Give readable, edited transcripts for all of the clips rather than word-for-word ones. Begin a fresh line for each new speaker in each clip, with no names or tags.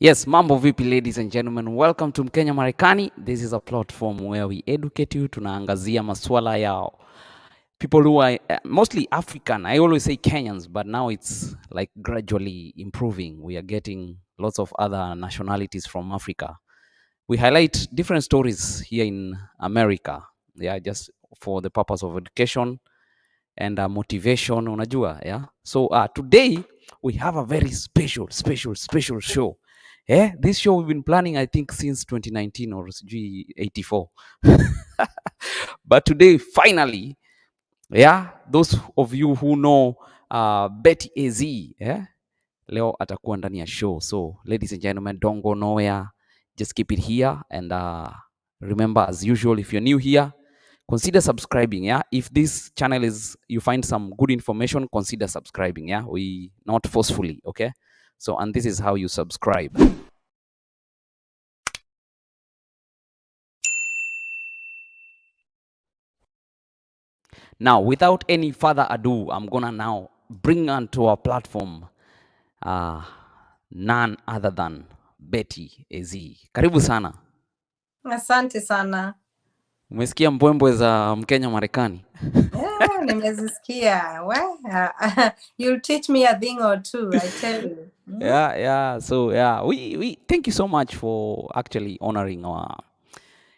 Yes, mambo vipi ladies and gentlemen. Welcome to Mkenya Marekani. This is a platform where we educate you. Tunaangazia maswala ya people who are mostly African. I always say Kenyans, but now it's like gradually improving. We are getting lots of other nationalities from Africa. We highlight different stories here in America. Yeah, just for the purpose of education and motivation, unajua, yeah. So today we have a very special show. This show we've been planning, I think, since 2019 or sijui 84. But today, finally, yeah, those of you who know 𝐉𝐻𝐸, yeah, leo atakuwa ndani ya show. So, ladies and gentlemen, don't go nowhere. Just keep it here. And remember, as usual, if you're new here, consider subscribing. Yeah, if this channel is, you find some good information, consider subscribing. Yeah, we not forcefully. Okay. So, and this is how you subscribe. Now, without any further ado, I'm gonna now bring onto our platform none other than 𝐉𝐻𝐸. Karibu sana.
Asante sana.
Umesikia mbwembwe za Mkenya Marekani?
Yeah, nimezisikia. Well, you'll teach me a thing or two, I tell you.
Yeah. So yeah, we thank you so much for actually honoring our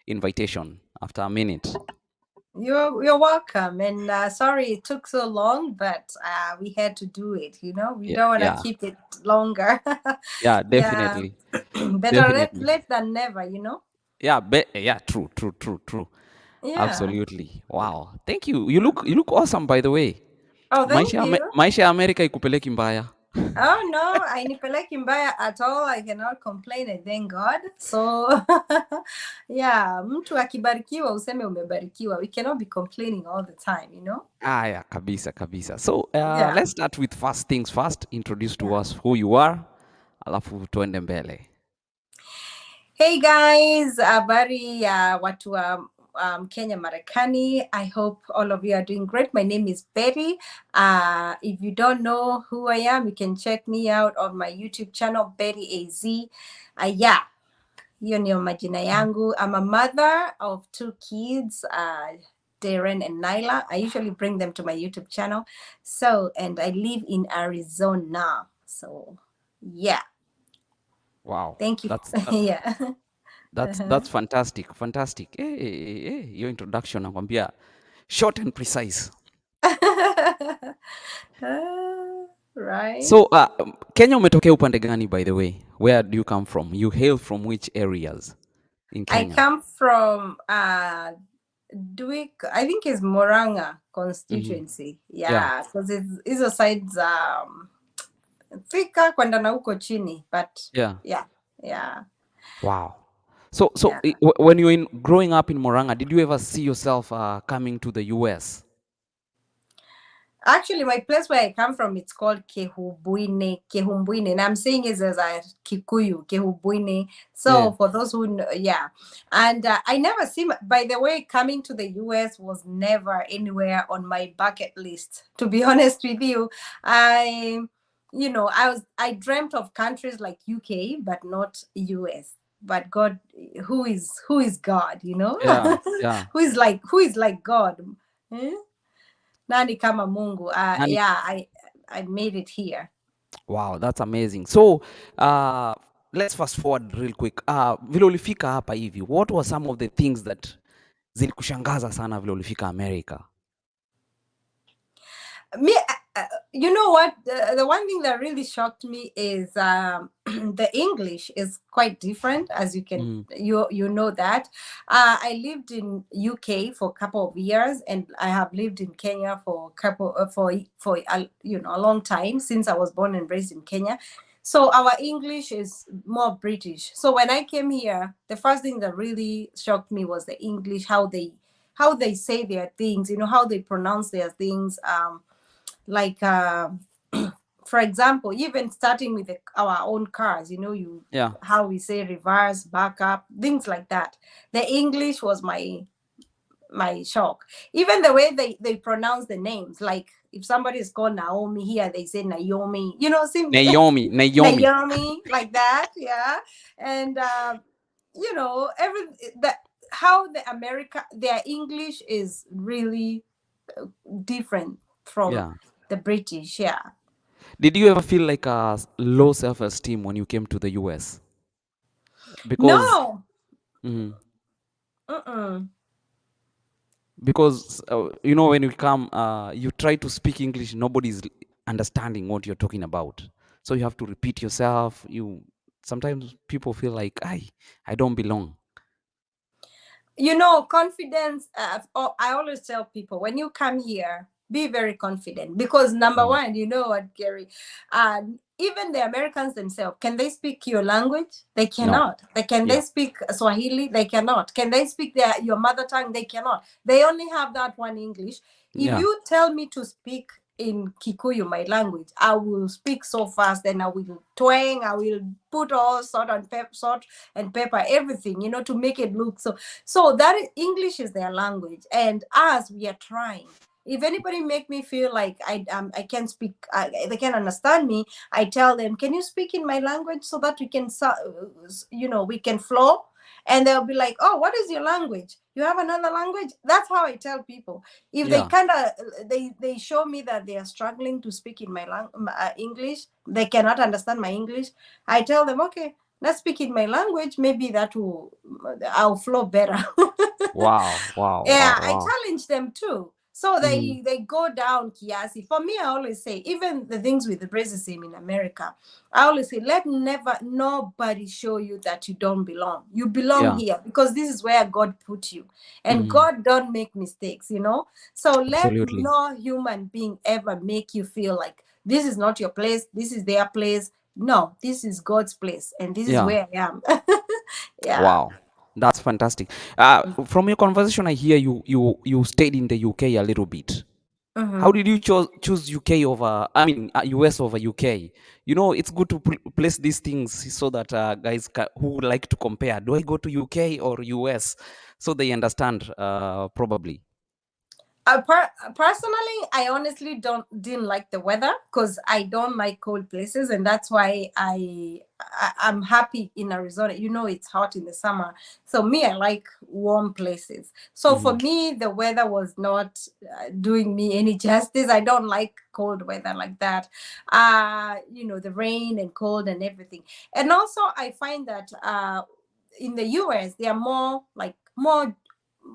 invitation after a minute.
You're welcome. And sorry it took so long, but we had to do it. We don't want to keep it longer.
Yeah, definitely.
Better late than never.
Yeah, true. Yeah. Absolutely. Wow. Thank you. You look awesome, by the way.
Oh, thank you.
Maisha ya Amerika ikupeleki mbaya.
Oh no, hainipeleki mbaya at all. I cannot complain, I thank God. So yeah, mtu akibarikiwa useme umebarikiwa. We cannot be complaining all the time,
Yeah, kabisa. So let's start with first things first. Introduce to us who you are, alafu tuende mbele.
Hey guys, habari watu wa Kenya Marekani. I hope all of you are doing great. My name is Betty. If you don't know who I am, you can check me out on my YouTube channel, 𝐉𝐻𝐸. Yeah, hiyo ndio majina yangu. I'm a mother of 2 kids, Darren and Nyla. I usually bring them to my YouTube channel. So, and I live in Arizona. So, yeah.
Wow.
Thank you.
Yeah. That's fantastic. Hey, your introduction nakwambia short and precise.
Right.
So Kenya umetokea upande gani, by the way? Where do you come from? You hail from which areas in Kenya?
I come from I think it's Murang'a constituency. Yeah, because hizo sides Thika kwenda na huko chini, but yeah.
Wow. So when you were growing up in Murang'a, did you ever see yourself coming to the US?
Actually, my place where I come from, it's called 𝐜𝐴𝐻𝐻𝐵𝐴, and I'm saying it as a Kikuyu, 𝐜𝐴𝐻𝐻𝐵𝐴. So for those who know, and I never see. By the way, coming to the US was never anywhere on my bucket list. To be honest with you, I dreamt of countries like UK, but not US. But God, who is God?
Yeah.
Who is like God? Nani kama Mungu. I made it here.
Wow, that's amazing. So let's fast forward real quick. Vile ulifika hapa hivi, what were some of the things that zilikushangaza sana vile ulifika America?
Me, you know what? The one thing that really shocked me is the English is quite different, as you can you know that. I lived in UK for a couple of years, and I have lived in Kenya for a long time, since I was born and raised in Kenya. So our English is more British. So when I came here, the first thing that really shocked me was the English, how they say their things, how they pronounce their things. Like for example, even starting with our own cars, how we say reverse, back up, things like that. The English was my my shock. Even the way they pronounce the names, like if somebody is called Naomi here, they say Naomi.
Naomi, Naomi.
Naomi, like that, yeah. And every that how their English is really different from
Yeah.
the British, yeah.
Did you ever feel like a low self-esteem when you came to the US? Because
No.
mm,
Mm-mm.
because when you come, you try to speak English, nobody's understanding what you're talking about, so you have to repeat yourself. You sometimes people feel like I don't belong.
Confidence. I always tell people, when you come here, be very confident, because number
Mm.
one, you know what, Gary, even the Americans themselves, can they speak your language? They
No.
cannot. Can
Yeah.
they speak Swahili? They cannot. Can they speak your mother tongue? They cannot. They only have that one English. If
Yeah.
you tell me to speak in Kikuyu, my language, I will speak so fast, and I will twang, I will put all salt and pepper, everything, to make it look so that English is their language, and us, we are trying. If anybody make me feel like I can't speak, they can't understand me, I tell them, can you speak in my language so that we can we can flow? And they'll be like, oh, what is your language? You have another language? That's how I tell people. If they
Yeah.
kind of they show me that they are struggling to speak in my English, they cannot understand my English, I tell them, okay, let's speak in my language, maybe I'll flow better.
Wow. Wow.
Yeah,
Wow.
I
Wow.
challenge them too. So
Mm.
they go down kiasi. For me, I always say, even the things with the racism in America, I always say, let never nobody show you that you don't belong. You belong
Yeah.
here, because this is where God put you. And
Mm.
God don't make mistakes. So let
Absolutely.
no human being ever make you feel like this is not your place, this is their place. No, this is God's place, and this is
Yeah.
where I am. Yeah.
Wow, that's fantastic. From your conversation, I hear you stayed in the UK a little bit. How
Mm-hmm.
did you choose UK over, I mean, US over UK? It's good to place these things so that guys who would like to compare, do I go to UK or US, so they understand probably.
Personally, I honestly didn't like the weather, because I don't like cold places, and that's why I'm happy in Arizona. It's hot in the summer, so me, I like warm places. So for
Hmm.
me, the weather was not doing me any justice. I don't like cold weather like that. The rain and cold and everything. And also, I find that in the US, there are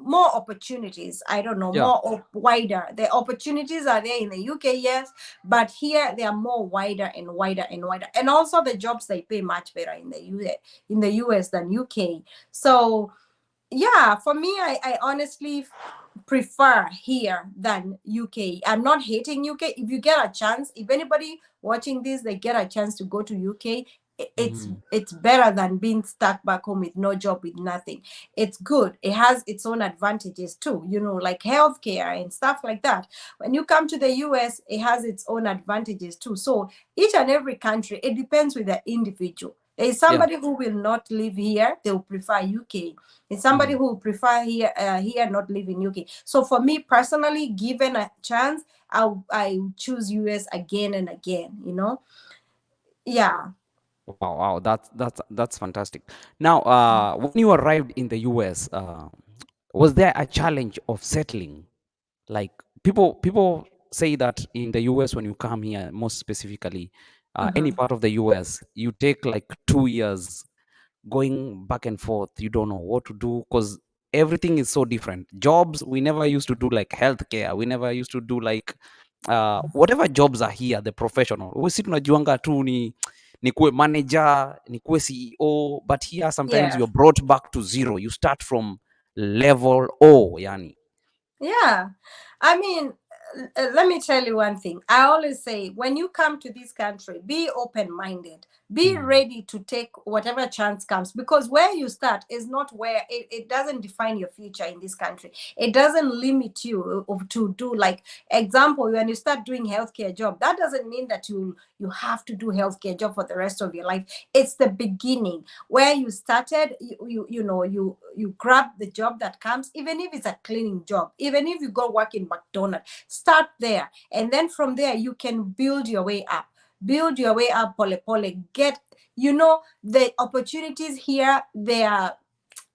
more opportunities. I don't know,
Yeah.
wider. The opportunities are there in the UK, yes, but here they are more wider and wider and wider. And also the jobs, they pay much better in the US than UK. So yeah, for me, I honestly prefer here than UK. I'm not hating UK. If you get a chance, if anybody watching this, they get a chance to go to UK,
Hmm.
it's better than being stuck back home with no job, with nothing. It's good. It has its own advantages too, like healthcare and stuff like that. When you come to the US, it has its own advantages too. So each and every country, it depends with the individual. There is
Yeah.
somebody who will not live here, they will prefer UK. It's somebody
Hmm.
who prefer here not live in UK. So for me personally, given a chance, I choose US again and again. Yeah.
Wow, wow, that's fantastic. Now, when you arrived in the US, was there a challenge of settling? Like people say that in the US, when you come here, most specifically, any
Mhm.
part of the US, you take like 2 years going back and forth. You don't know what to do because everything is so different. Jobs, we never used to do like healthcare. We never used to do like whatever jobs are here, the professional. Wesi tunajuanga tu ni kuwe manager, ni kuwe CEO, but here sometimes
Yeah.
you're brought back to zero. You start from level O, yani.
Yeah. I mean, let me tell you one thing. I always say, when you come to this country, be open minded. Be ready to take whatever chance comes, because where you start is not where it doesn't define your future in this country. It doesn't limit you to do, like, example, when you start doing healthcare job, that doesn't mean that you have to do healthcare job for the rest of your life. It's the beginning where you started. You grab the job that comes, even if it's a cleaning job, even if you go work in McDonald's, start there, and then from there you can build your way up. Pole pole. Get, the opportunities here, they are,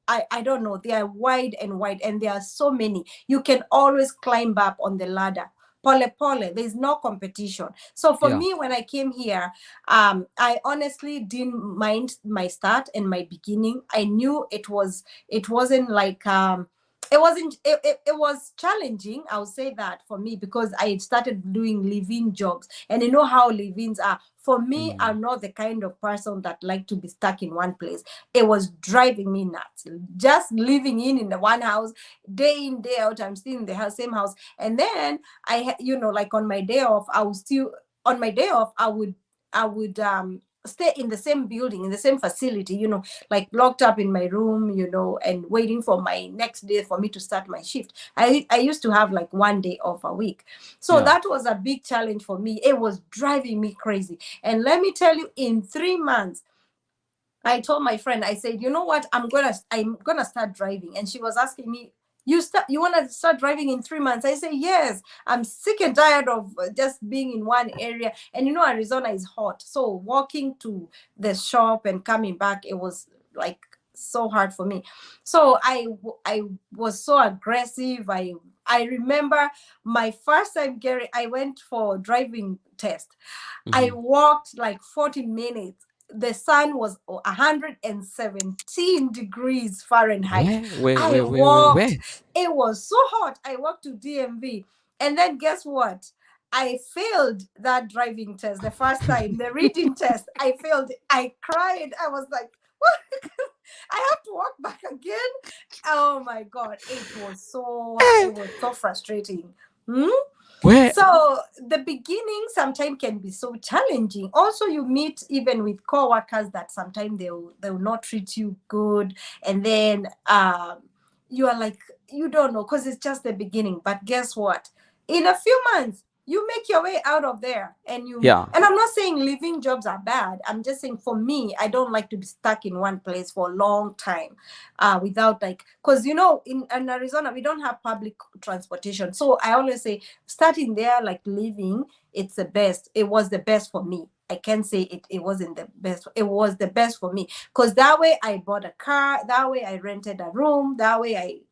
I don't know, they are wide and wide, and there are so many. You can always climb up on the ladder. Pole pole, there's no competition. So for
Yeah.
me, when I came here, I honestly didn't mind my start and my beginning. I knew it wasn't like it was challenging, I'll say that, for me, because I had started doing live-in jobs, and you know how live-ins are. For me, I'm not the kind of person that like to be stuck in one place. It was driving me nuts, just living in the one house, day in, day out. I'm still in the same house. And then like on my day off, I would stay in the same building, in the same facility, like locked up in my room, and waiting for my next day for me to start my shift. I used to have like one day off a week. So
Yeah.
that was a big challenge for me. It was driving me crazy. And let me tell you, in 3 months, I told my friend, I said, you know what, I'm gonna start driving. And she was asking me, you want to start driving in 3 months? I say, yes. I'm sick and tired of just being in one area. And Arizona is hot, so walking to the shop and coming back, it was like so hard for me. So I was so aggressive. I remember my first time, Gary, I went for driving test. I walked like 40 minutes. The sun was 117 degrees Fahrenheit. I
Where?
walked. It was so hot. I walked to DMV. And then guess what? I failed that driving test the first time, the reading test. I failed. I cried. I was like, what? I have to walk back again. Oh my God. It was so frustrating.
Where?
So the beginning sometimes can be so challenging. Also, you meet even with co-workers that sometimes they'll not treat you good, and then you are like, you don't know, because it's just the beginning. But guess what? In a few months, you make your way out of there, and
Yeah.
and I'm not saying living jobs are bad. I'm just saying, for me, I don't like to be stuck in one place for a long time, without, like, because in Arizona we don't have public transportation. So I always say, starting there, like living, it's the best. It was the best for me. I can't say it wasn't the best. It was the best for me, because that way I bought a car, that way I rented a room, that way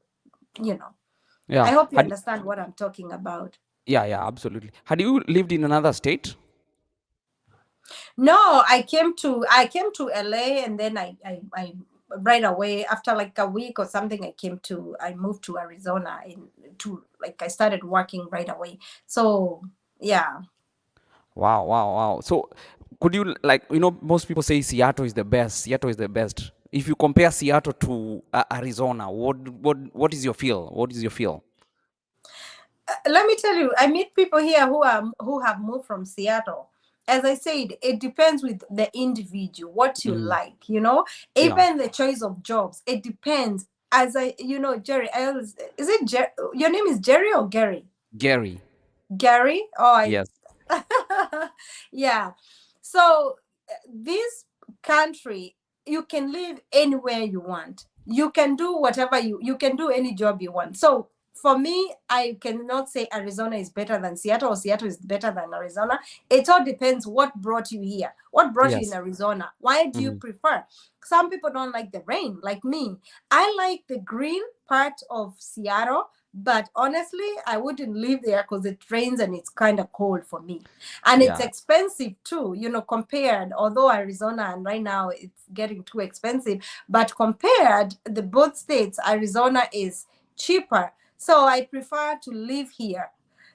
Yeah.
I hope you
Had
understand what I'm talking about.
Yeah, absolutely. Had you lived in another state?
No, I came to LA, and then I right away, after like a week or something, I moved to Arizona, I started working right away. So yeah.
Wow. So could you, like, most people say Seattle is the best. Seattle is the best. If you compare Seattle to Arizona, what is your feel? What is your feel?
Let me tell you, I meet people here who have moved from Seattle. As I said, it depends with the individual, what you
Mm,
like,
yeah.
even the choice of jobs. It depends. As Jerry, is it your name is Jerry or Gary?
Gary.
Gary? Oh,
Yes.
yeah. So this country, you can live anywhere you want. You can do whatever you can do any job you want. So for me, I cannot say Arizona is better than Seattle, or Seattle is better than Arizona. It all depends what brought you here. What brought you in
Yes.
Arizona? Why do you prefer? Some people don't like the rain, like me. I like the green part of Seattle, but honestly, I wouldn't live there because it rains and it's kind of cold for me. And it's
Yeah.
expensive too, compared, although Arizona, and right now it's getting too expensive, but compared the both states, Arizona is cheaper. So I prefer to live here.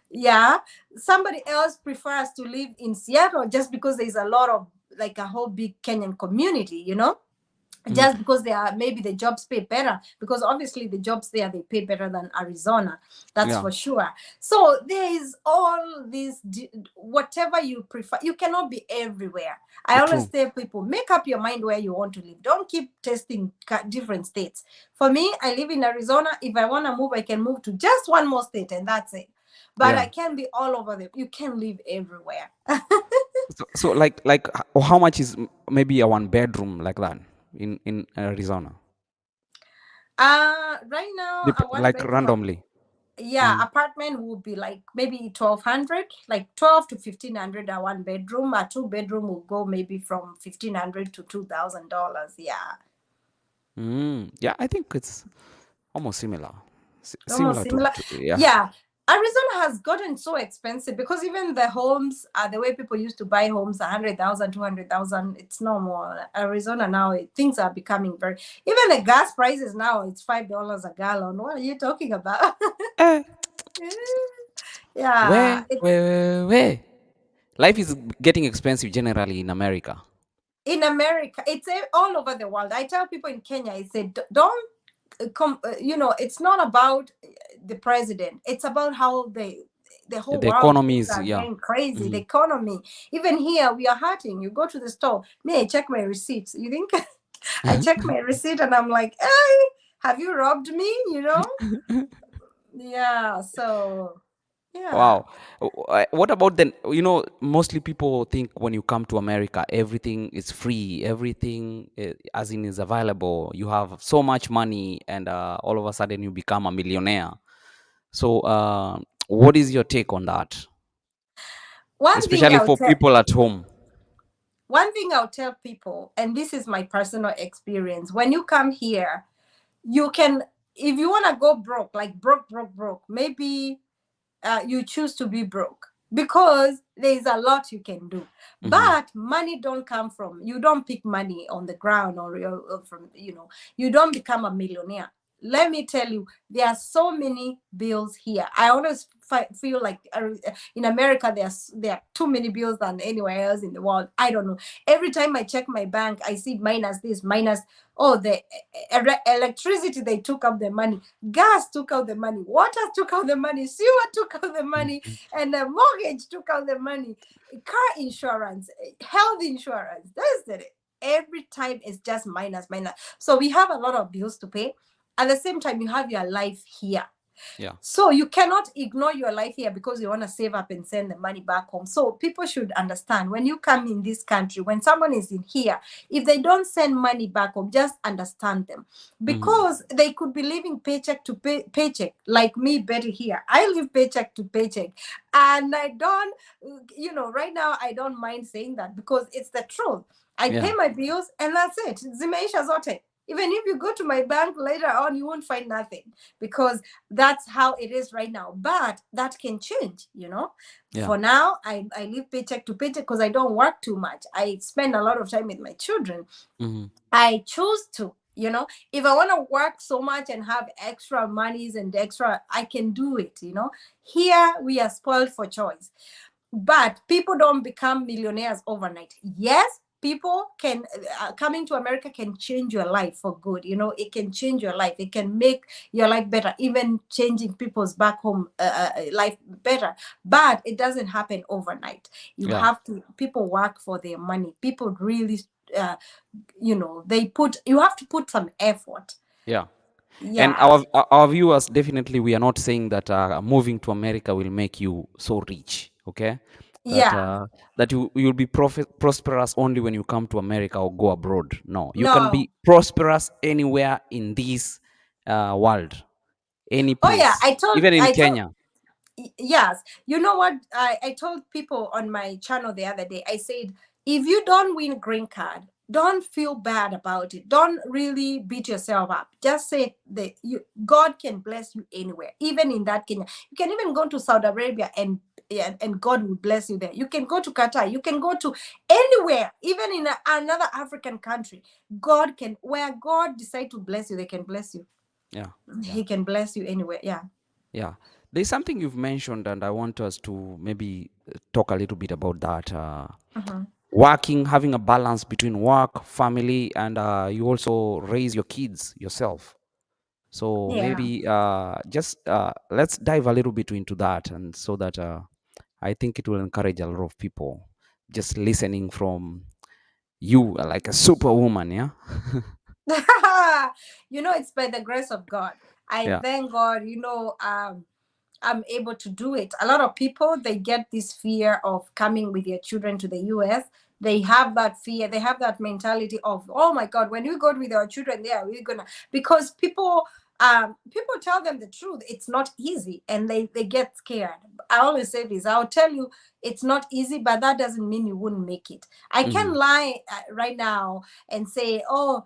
Yeah. Somebody else prefers to live in Seattle just because there's a lot of, like, a whole big Kenyan community.
Mhm.
just because they are, maybe the jobs pay better, because obviously the jobs there, they pay better than Arizona, that's
Yeah,
for sure. So there is all this, whatever you prefer, you cannot be everywhere. I always
true.
tell people, make up your mind where you want to live, don't keep testing different states. For me, I live in Arizona. If I want to move, I can move to just one more state and that's it, but
Yeah.
I can be all over them. You can live everywhere.
So like how much is maybe a one bedroom like that in Arizona?
Right now, a one
Like
bedroom,
randomly.
yeah,
Mm.
apartment would be like maybe 1,200, like 12 to 1,500 a one bedroom. A two bedroom will go maybe from 1,500 to $2,000. Yeah,
Yeah, I think it's almost similar.
almost
Similar
similar.
yeah.
Yeah, Arizona has gotten so expensive because even the homes, the way people used to buy homes, 100,000, 200,000, it's no more. Arizona now, things are becoming very. Even the gas prices now, it's $5 a gallon. What are you talking about?
Eh,
Yeah,
where? Life is getting expensive generally in America.
in America, it's all over the world. I tell people in Kenya, I said, don't it's not about the president. It's about how the whole
The
world,
economy
things
is
are
yeah.
getting crazy. The
Mhm.
economy, even here, we are hurting. You go to the store, me, I check my receipts. You think I check my receipt and I'm like, hey, have you robbed me? Yeah. So yeah.
Wow. What about then? Mostly people think when you come to America, everything is free, everything as in is available. You have so much money, and all of a sudden you become a millionaire. So, what is your take on that,
One thing
especially
I'll
for
tell
people at home?
One thing I'll tell people, and this is my personal experience, when you come here, you can, if you want to go broke, like broke, maybe you choose to be broke because there's a lot you can do.
Hmm.
But money don't come from, you don't pick money on the ground, or from, you don't become a millionaire. Let me tell you, there are so many bills here. I always feel like in America there are too many bills than anywhere else in the world. I don't know. Every time I check my bank, I see minus this, minus, oh, the electricity, they took up the money, gas took out the money, water took out the money, sewer took out the money, and the mortgage took out the money, car insurance, health insurance. That's it. Every time it's just minus, minus. So we have a lot of bills to pay. At the same time, you have your life here.
Yeah.
So you cannot ignore your life here because you want to save up and send the money back home. So people should understand, when you come in this country, when someone is in here, if they don't send money back home, just understand them,
Hmm.
because they could be living paycheck to paycheck, like me, Betty here. I live paycheck to paycheck, and I don't, right now I don't mind saying that because it's the truth. I pay
Yeah.
my bills and that's it. Zimeisha zote. Even if you go to my bank later on, you won't find nothing, because that's how it is right now. But that can change.
Yeah.
For now, I live paycheck to paycheck because I don't work too much. I spend a lot of time with my children.
Hmm.
I choose to. If I want to work so much and have extra monies and extra, I can do it. Here we are spoiled for choice. But people don't become millionaires overnight. Yes, people can, coming to America can change your life for good. It can change your life. It can make your life better, even changing people's back home life better. But it doesn't happen overnight. You
Yeah.
have to, people work for their money. People really, uh, you have to put some effort.
Yeah. And
Yeah.
our viewers, definitely, we are not saying that moving to America will make you so rich. Okay, that
Yeah.
you'll be prosperous only when you come to America or go abroad. No, you can
No.
be prosperous anywhere in this world, any
Oh yeah,
place, even in Kenya.
yes. You know what? I told people on my channel the other day, I said, if you don't win green card, don't feel bad about it. Don't really beat yourself up. Just say that God can bless you anywhere, even in that Kenya. You can even go to Saudi Arabia and God will bless you there. You can go to Qatar. You can go to anywhere, even in another African country. Where God decide to bless you, they can bless you.
Yeah, yeah,
He can bless you anywhere. Yeah.
yeah. There's something you've mentioned, and I want us to maybe talk a little bit about that.
Mhm.
working, having a balance between work, family, and you also raise your kids yourself. So
Yeah.
maybe just let's dive a little bit into that, and so that I think it will encourage a lot of people just listening from you, like a superwoman. Yeah.
It's by the grace of God. I
Yeah.
thank God, I'm able to do it. A lot of people, they get this fear of coming with their children to the US. They have that fear, they have that mentality of, oh my God, when we go with our children there, we're gonna, because people tell them the truth, it's not easy, and they get scared. I always say this, I'll tell you it's not easy, but that doesn't mean you wouldn't make it. I can
Hmm.
lie right now and say, oh,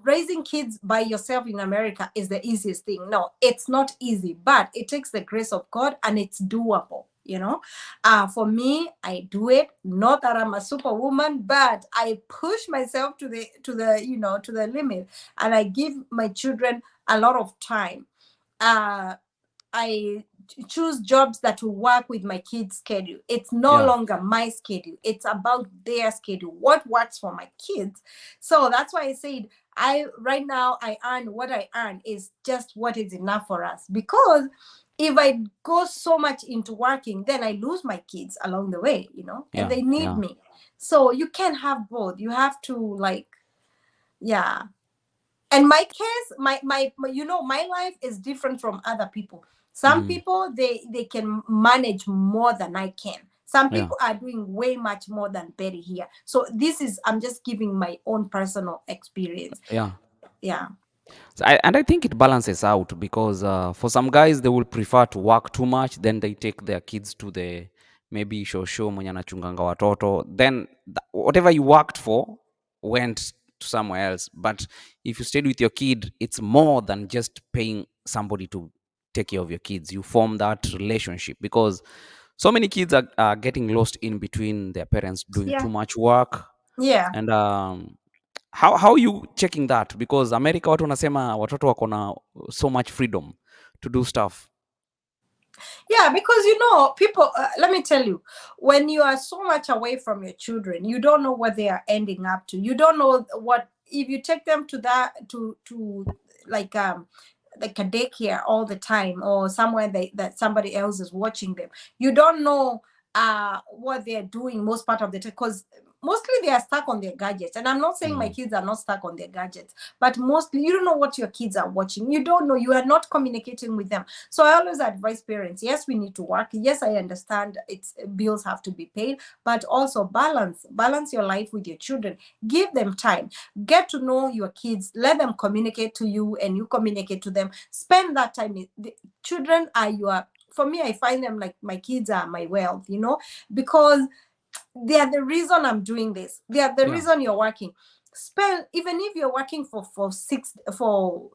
raising kids by yourself in America is the easiest thing. No, it's not easy, but it takes the grace of God, and it's doable. For me, I do it. Not that I'm a superwoman, but I push myself to the limit, and I give my children a lot of time. Uh, I choose jobs that will work with my kids' schedule. It's no
Yeah.
longer my schedule. It's about their schedule. What works for my kids? So that's why I said I right now I earn what I earn is just what is enough for us. Because if I go so much into working, then I lose my kids along the way, and
Yeah.
they need
Yeah.
me. So you can't have both. You have to yeah. And my case, my life is different from other people. Some
Hmm.
people, they can manage more than I can. Some
Yeah.
people are doing way much more than Betty here. So this is, I'm just giving my own personal experience.
Yeah.
Yeah.
So and I think it balances out because for some guys they will prefer to work too much, then they take their kids to the maybe shosho mwenye anachunganga watoto, then whatever you worked for went to somewhere else. But if you stayed with your kid, it's more than just paying somebody to take care of your kids. You form that relationship because so many kids are getting lost in between their parents doing
Yeah.
too much work.
Yeah.
And how you checking that, because America watu wanasema watoto wako na so much freedom to do stuff.
Yeah, because people, let me tell you, when you are so much away from your children, you don't know what they are ending up to. You don't know what, if you take them to that, to like like a daycare all the time, or somewhere that somebody else is watching them. You don't know what they're doing most part of the time, because mostly they are stuck on their gadgets. And I'm not saying my
Mm.
kids are not stuck on their gadgets, but mostly you don't know what your kids are watching. You don't know, you are not communicating with them. So I always advise parents, yes, we need to work. Yes, I understand it's bills have to be paid, but also balance your life with your children. Give them time. Get to know your kids. Let them communicate to you, and you communicate to them. Spend that time. The children are your, for me, I find them like my kids are my wealth, because they are the reason I'm doing this. They are the
Yeah.
reason you're working. Spend, even if you're working for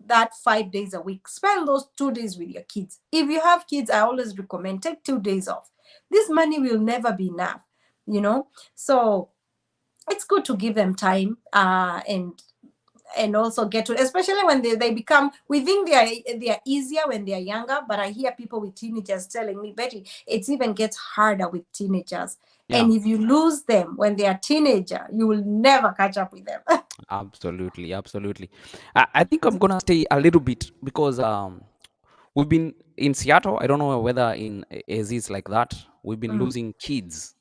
that 5 days a week, spend those 2 days with your kids. If you have kids, I always recommend take 2 days off. This money will never be enough, you know. So it's good to give them time, and also get to, especially when they become, we think they are easier when they are younger, but I hear people with teenagers telling me, Betty, it even gets harder with teenagers.
Yeah.
And if you lose them when they are teenager, you will never catch up with them.
Absolutely. Absolutely. I think I'm gonna stay a little bit because we've been in Seattle. I don't know whether in AZ it's like that. We've been
Mm.
losing kids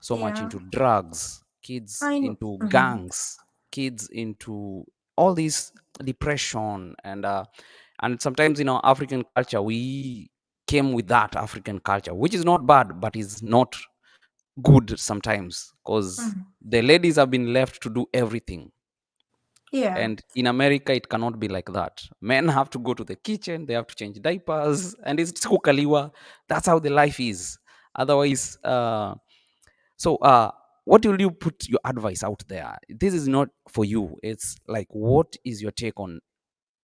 so much
Yeah,
into drugs, kids
I know.
into
Mhm.
gangs, kids into all this depression, and sometimes in our African culture we came with that African culture, which is not bad, but is not good sometimes because
Mhm.
the ladies have been left to do everything.
Yeah.
And in America, it cannot be like that. Men have to go to the kitchen, they have to change diapers, and it's kukaliwa. That's how the life is. Otherwise, so what will you put your advice out there? This is not for you. It's like, what is your take on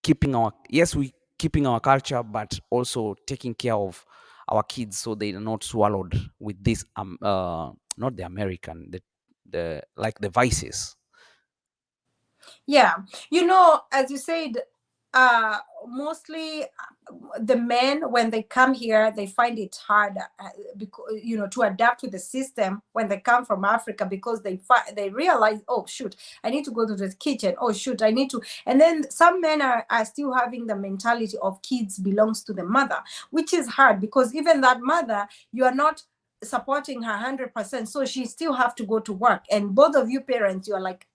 keeping our, yes, we keeping our culture, but also taking care of our kids so they are not swallowed with this, not the American, the like the vices.
Yeah. As you said, mostly the men, when they come here, they find it hard, because, to adapt to the system when they come from Africa, because they realize, oh shoot, I need to go to the kitchen, oh shoot, I need to. And then some men are still having the mentality of kids belongs to the mother, which is hard, because even that mother, you are not supporting her 100%, so she still have to go to work, and both of you parents, you're like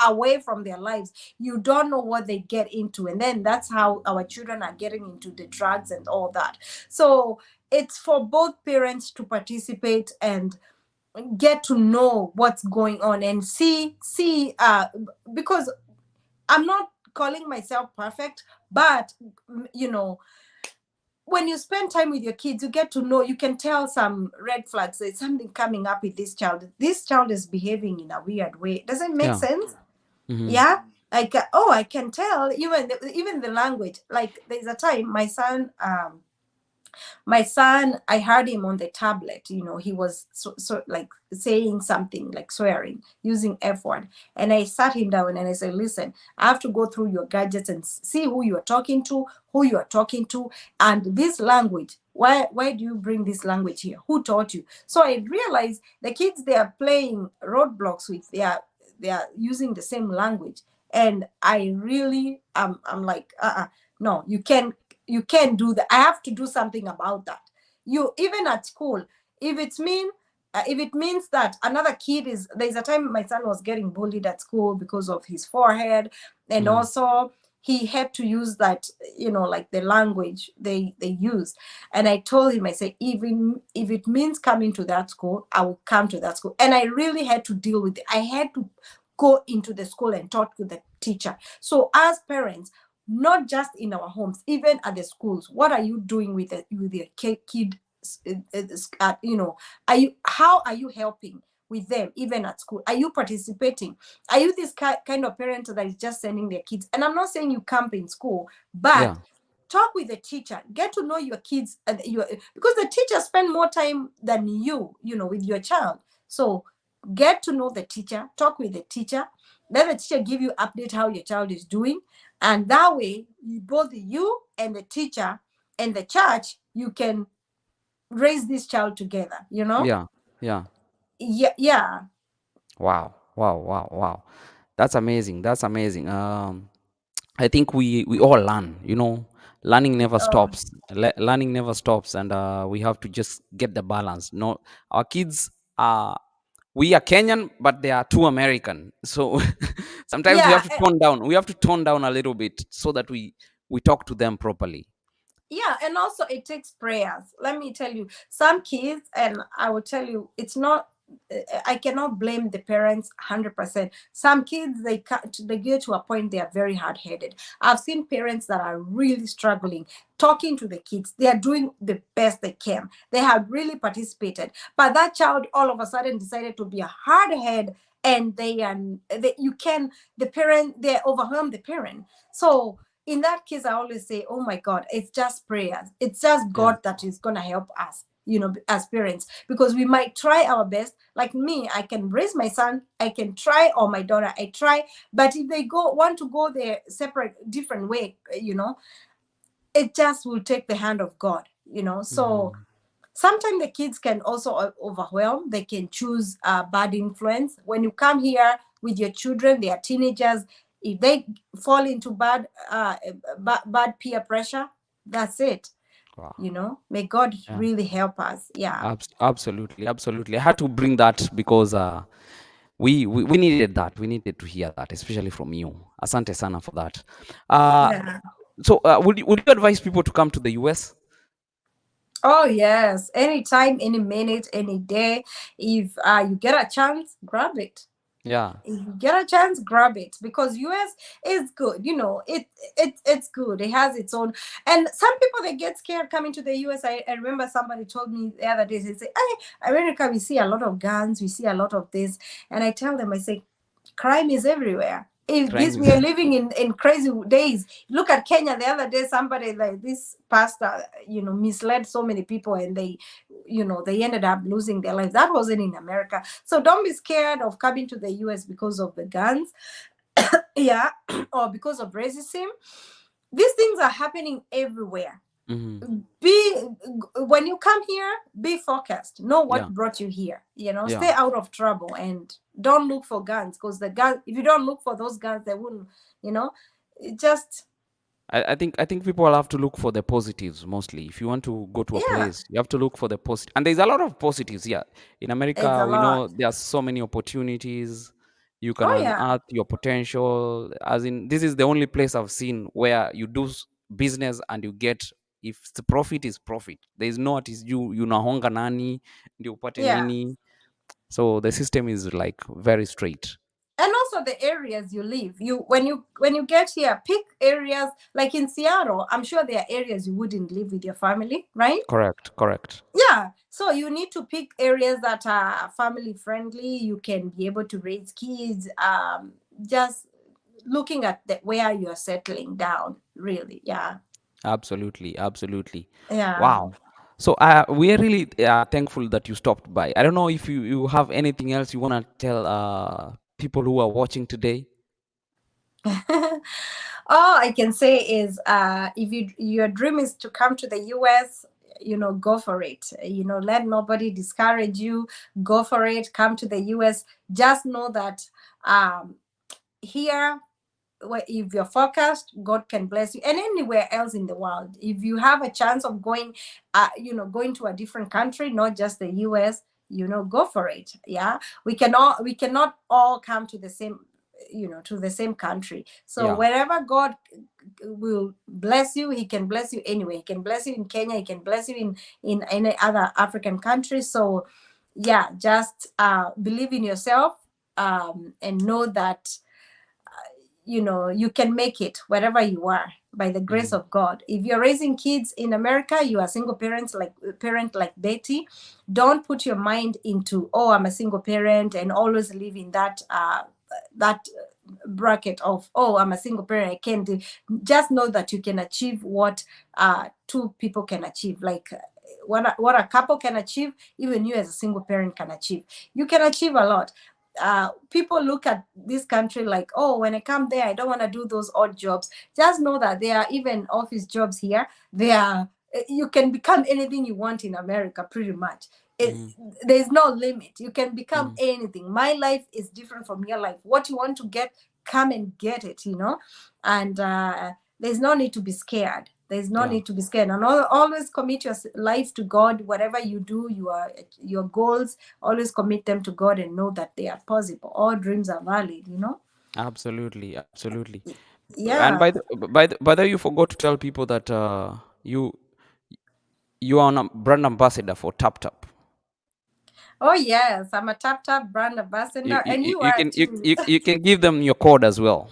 away from their lives. You don't know what they get into, and then that's how our children are getting into the drugs and all that. So it's for both parents to participate and get to know what's going on, and see because I'm not calling myself perfect, but when you spend time with your kids, you get to know, you can tell some red flags. There's something coming up with this child. This child is behaving in a weird way. Does it make
Yeah.
sense?
Mm-hmm.
Yeah. Like, I can tell, even the language. Like, there's a time my son, I heard him on the tablet, he was so like saying something, like swearing, using F word. And I sat him down and I said, listen, I have to go through your gadgets and see who you are talking to, and this language. Why do you bring this language here? Who taught you? So I realized the kids, they are playing roadblocks with they are using the same language. And I really, I'm like, no, you can't do that. I have to do something about that. You, even at school, if it means that another kid there's a time my son was getting bullied at school because of his forehead, and also he had to use that, like the language they use. And I told him, I said, even if it means coming to that school, I will come to that school. And I really had to deal with it. I had to go into the school and talk to the teacher. So as parents, not just in our homes, even at the schools, what are you doing with your kid? How are you helping with them, even at school? Are you participating? Are you this kind of parent that is just sending their kids? And I'm not saying you camp in school, but talk with the teacher, get to know your kids, and because the teacher spend more time than you with your child. So get to know the teacher, talk with the teacher, let the teacher give you update how your child is doing. And that way, both you and the teacher and the church, you can raise this child together,
Yeah.
Yeah.
Wow. That's amazing. I think we all learn, learning never stops. Learning never stops, and we have to just get the balance. No, our kids are, we are Kenyan, but they are too American. So sometimes we
Yeah.
have to tone down. We have to tone down a little bit so that we talk to them properly.
Yeah, and also it takes prayers. Let me tell you, some kids, and I will tell you, it's not, I cannot blame the parents 100%. Some kids, they get to a point, they are very hard-headed. I've seen parents that are really struggling talking to the kids. They are doing the best they can. They have really participated, but that child all of a sudden decided to be a hard-head, and they overwhelm the parent. So in that case, I always say, oh my God, it's just prayers. It's just
Yeah.
God that is going to help us, as parents, because we might try our best. Like me, I can raise my son, I can try, or my daughter, I try. But if they want to go their separate, different way, it just will take the hand of God, So sometimes the kids can also overwhelm. They can choose bad influence. When you come here with your children, they are teenagers. If they fall into bad peer pressure, that's it.
Wow.
May God
Yeah.
really help us. Yeah.
Absolutely. I had to bring that because we needed that. We needed to hear that, especially from you. Asante sana for that. Uh,
Yeah.
so would you advise people to come to the US?
Oh yes. Anytime, any minute, any day. If you get a chance, grab it.
Yeah.
If you get a chance, grab it, because US is good. It's good. It has its own. And some people, they get scared coming to the US. I remember somebody told me the other day, they say, hey, America, we see a lot of guns, we see a lot of this. And I tell them, I say, crime is everywhere. We are living in crazy days. Look at Kenya. The other day, somebody, like this pastor, misled so many people, and they ended up losing their lives. That wasn't in America. So don't be scared of coming to the US because of the guns. Yeah. Or because of racism. these things are happening everywhere.
Mm-hmm.
Be When you come here, be focused. Know what
Yeah.
brought you here.
Yeah.
Stay out of trouble and don't look for guns, because the gun. If you don't look for those guns, they wouldn't. You know, it just
I think people have to look for the positives mostly. If you want to go to a
yeah,
place, you have to look for the positive. And there's a lot of positives here. In
it's
America,
a
we know
lot.
there are so many opportunities. You can
Oh yeah,
unearth your potential. As in, this is the only place I've seen where you do business and you get, if the profit is profit. There is no it is you nahonga nani ndio upate
yeah.
nini. So the system is like very straight.
And also the areas you live. When you get here, pick areas like in Seattle. I'm sure there are areas you wouldn't live with your family, right?
Correct. Correct.
Yeah, so you need to pick areas that are family friendly. You can be able to raise kids. Just looking at where you're settling down, really. Yeah,
Absolutely, absolutely.
yeah.
Wow. So we are really thankful that you stopped by. I don't know if you have anything else you want to tell people who are watching today.
All I can say is, if your dream is to come to the US, go for it. Let nobody discourage you. Go for it. Come to the US. Just know that, here, if you're focused, God can bless you. And anywhere else in the world, if you have a chance of going to a different country, not just the US, go for it. Yeah, we cannot all come to the same, to the same country. So
Yeah,
wherever God will bless you, He can bless you anyway. He can bless you in Kenya. He can bless you in any other African country. So yeah, just believe in yourself, and know that you can make it wherever you are by the grace
mhm,
of God. If you're raising kids in America, you are single parent like Betty. Don't put your mind into, oh, I'm a single parent, and always live in that bracket of, oh, I'm a single parent, I can't do. Just know that you can achieve what two people can achieve. Like, what a couple can achieve, even you as a single parent can achieve. You can achieve a lot. People look at this country like, oh, when I come there, I don't want to do those odd jobs. Just know that there are even office jobs here. You can become anything you want in America, pretty much.
mhm,
There's no limit. You can become
mhm.
anything. My life is different from your life. What you want to get, come and get it. And there's no need to be scared. There's no
Yeah,
need to be scared. And always commit your life to God. Whatever you do, your goals, always commit them to God, and know that they are possible. All dreams are valid.
absolutely, absolutely. And
Yeah.
by the way, you forgot to tell people that you you are a brand ambassador for TapTap.
Oh yes, I'm a Tap Tap brand
You,
ambassador,
you,
and
you
you
you
are
can
too.
you can give them your code as well.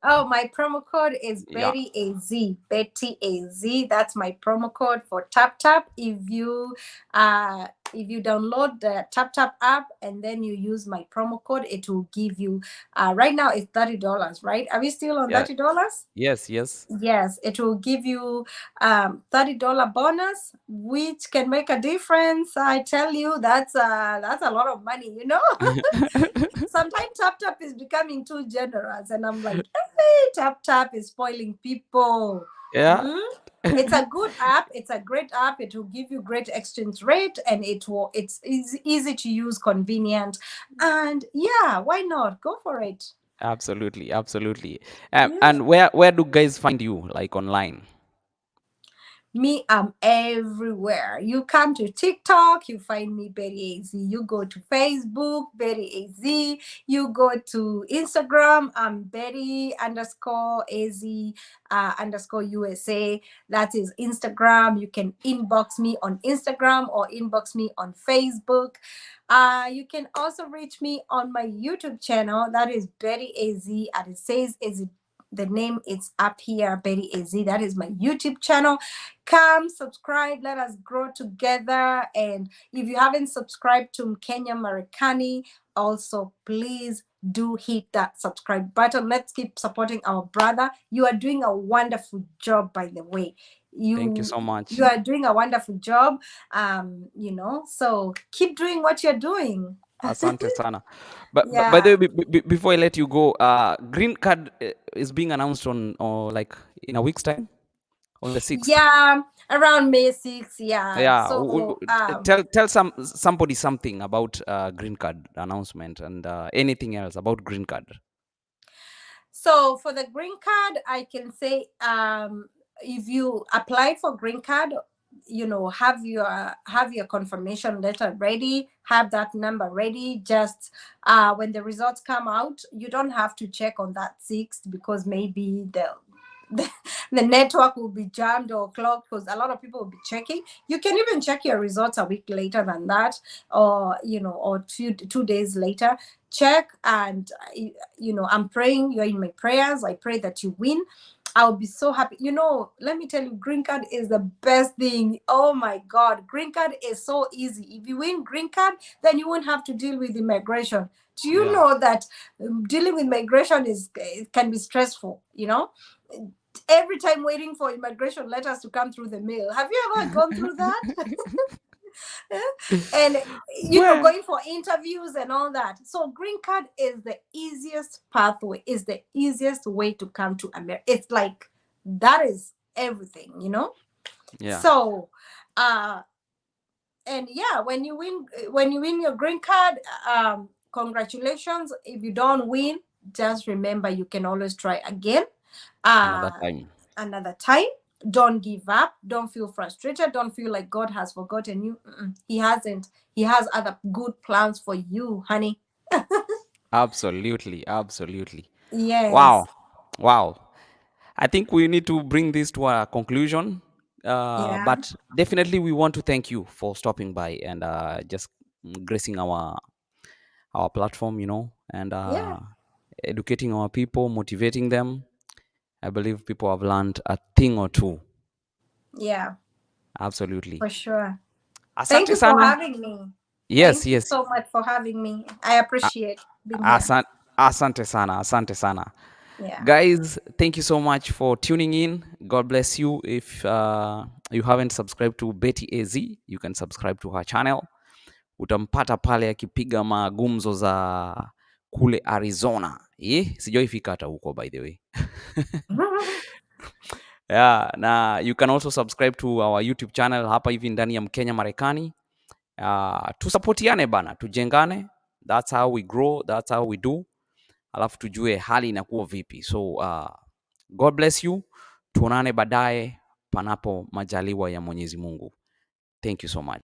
Oh, my promo code is
Yeah.
Betty AZ. Betty AZ. That's my promo code for Tap Tap. If you download the Tap Tap app and then you use my promo code, it will give you. Right now it's $30, right? Are we still on
Yeah.
$30?
Yes. Yes.
Yes, it will give you $30 bonus, which can make a difference. I tell you, that's a lot of money. Sometimes Tap Tap is becoming too generous, and I'm like, hey, Tap Tap is spoiling people.
Yeah.
Hmm? It's a good app. It's a great app. It will give you great exchange rate, and it's easy to use, convenient, and yeah, why not go for it?
Absolutely. Absolutely.
Yeah.
And where do guys find you, like online?
Me, I'm everywhere. You come to TikTok, you find me, Betty AZ. You go to Facebook, Betty AZ. You go to Instagram, I'm Betty underscore AZ underscore USA. That is Instagram. You can inbox me on Instagram or inbox me on Facebook. You can also reach me on my YouTube channel. That is Betty AZ, and it says is the name is up here, Betty AZ. That is my YouTube channel. Come subscribe, let us grow together. And if you haven't subscribed to Mkenya Marekani, also please do hit that subscribe button. Let's keep supporting our brother. You are doing a wonderful job, by the way.
Thank you
you
so
you
much.
are doing a wonderful job. So keep doing what you're doing.
Asante sana. But by the
Yeah.
way, before I let you go, green card is being announced on, or like in a week's time, on the 6th.
Yeah, around May 6th. Yeah.
Yeah,
So
tell somebody something about green card announcement and anything else about green card.
So for the green card, I can say, if you apply for green card, have your confirmation letter ready, have that number ready. Just when the results come out, you don't have to check on that 6th, because maybe the network will be jammed or clogged, because a lot of people will be checking. You can even check your results a week later than that, or or 2 days later. Check, and I'm praying. You're in my prayers. I pray that you win. I'll be so happy. Let me tell you, green card is the best thing. Oh my God, green card is so easy. If you win green card, then you won't have to deal with immigration. Do you
Yeah.
know that dealing with migration can be stressful? Every time waiting for immigration letters to come through the mail. Have you ever gone through that? And
Well,
going for interviews and all that. So green card is the easiest pathway, is the easiest way to come to America. It's like that is everything.
yeah,
So and yeah, when you win your green card, congratulations. If you don't win, just remember you can always try again.
another time.
Another time. Don't give up. Don't feel frustrated. Don't feel like God has forgotten you. He hasn't. He has other good plans for you, honey.
Absolutely, absolutely. Wow,
Yes.
wow. I think we need to bring this to a conclusion.
Yeah.
But definitely, we want to thank you for stopping by and just gracing our platform, and
Yeah.
educating our people, motivating them. I believe people have learned a thing or two.
Yeah.
Absolutely.
For sure. Thank
Asante
you for
sana.
having me.
Yes,
Thank you
yes.
so much for having me. I appreciate being here.
Asante sana. Asante sana.
Yeah.
Guys, thank you so much for tuning in. God bless you. If you haven't subscribed to Betty AZ, you can subscribe to her channel. Utampata pale akipiga magumzo za kule Arizona. Sijawahi fika hata huko, by the way. Yeah, na you can also subscribe to our YouTube channel hapa hivi ndani ya Mkenya Marekani. Tusapotiane bana, tujengane. That's how we grow, that's how we do. Alafu tujue hali inakuwa vipi. So God bless you. Tuonane baadaye panapo majaliwa ya Mwenyezi Mungu. Thank you so much.